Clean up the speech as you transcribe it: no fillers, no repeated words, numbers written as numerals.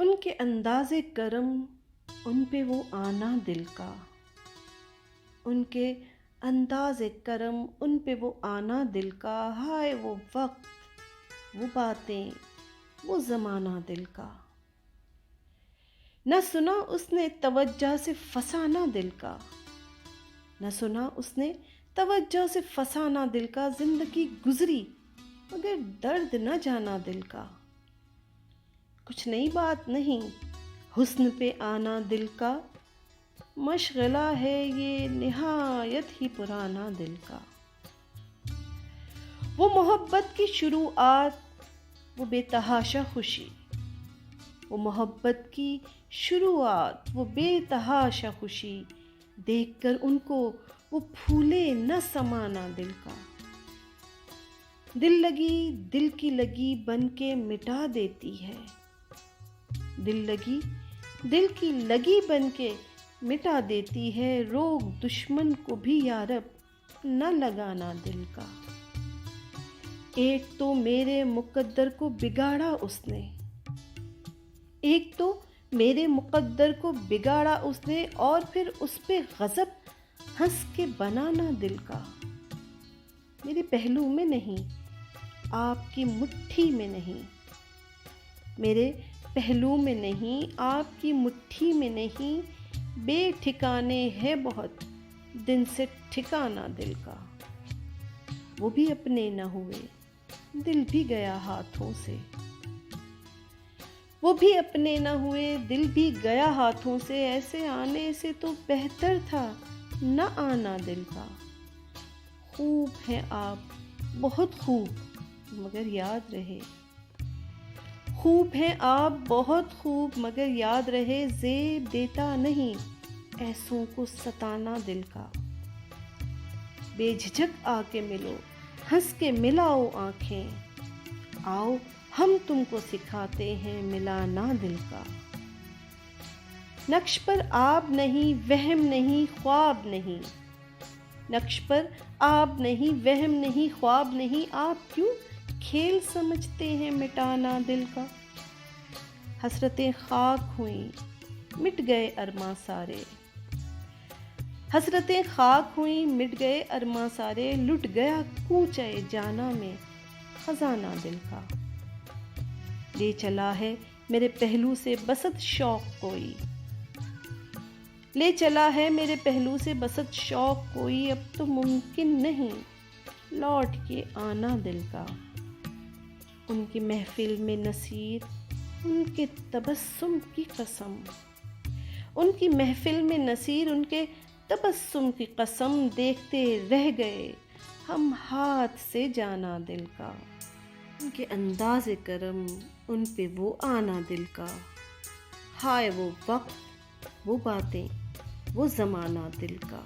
ان کے انداز کرم، ان پہ وہ آنا دل کا، ان کے انداز کرم، ان پہ وہ آنا دل کا، ہائے وہ وقت، وہ باتیں، وہ زمانہ دل کا۔ نہ سنا اس نے توجہ سے فسانہ دل کا، نہ سنا اس نے توجہ سے فسانہ دل کا، زندگی گزری مگر درد نہ جانا دل کا۔ کچھ نئی بات نہیں حسن پہ آنا دل کا، مشغلہ ہے یہ نہایت ہی پرانا دل کا۔ وہ محبت کی شروعات، وہ بے تحاشا خوشی، وہ محبت کی شروعات، وہ بے تحاشا خوشی، دیکھ کر ان کو وہ پھولے نہ سمانا دل کا۔ دل لگی دل کی لگی بن کے مٹا دیتی ہے، دل لگی دل کی لگی بن کے مٹا دیتی ہے، روگ دشمن کو بھی یارب نہ لگانا دل کا۔ ایک تو میرے مقدر کو بگاڑا اس نے، ایک تو میرے مقدر کو بگاڑا اس نے، اور پھر اس پہ غضب ہنس کے بنانا دل کا۔ میرے پہلو میں نہیں آپ کی مٹھی میں نہیں، میرے پہلو میں نہیں آپ کی مٹھی میں نہیں، بے ٹھکانے ہے بہت دن سے ٹھکانا دل کا۔ وہ بھی اپنے نہ ہوئے دل بھی گیا ہاتھوں سے، وہ بھی اپنے نہ ہوئے دل بھی گیا ہاتھوں سے، ایسے آنے سے تو بہتر تھا نہ آنا دل کا۔ خوب ہیں آپ بہت خوب مگر یاد رہے، خوب ہیں آپ بہت خوب مگر یاد رہے، زیب دیتا نہیں ایسوں کو ستانا دل کا۔ بے جھجک آ کے ملو، ہنس کے ملاؤ آنکھیں، آؤ ہم تم کو سکھاتے ہیں ملانا دل کا۔ نقش پر آب نہیں وہم نہیں خواب نہیں، نقش پر آب نہیں وہم نہیں خواب نہیں، آپ کیوں کھیل سمجھتے ہیں مٹانا دل کا۔ حسرتیں خاک ہوئیں مٹ گئے ارماں سارے، حسرتیں خاک ہوئیں مٹ گئے ارماں سارے، لٹ گیا کوچے جانا میں خزانہ دل کا۔ لے چلا ہے میرے پہلو سے بسط شوق کوئی، لے چلا ہے میرے پہلو سے بسط شوق کوئی، اب تو ممکن نہیں لوٹ کے آنا دل کا۔ ان کی محفل میں نصیر ان کے تبسم کی قسم، ان کی محفل میں نصیر ان کے تبسم کی قسم، دیکھتے رہ گئے ہم ہاتھ سے جانا دل کا۔ ان کے انداز کرم، ان پہ وہ آنا دل کا، ہائے وہ وقت، وہ باتیں، وہ زمانہ دل کا۔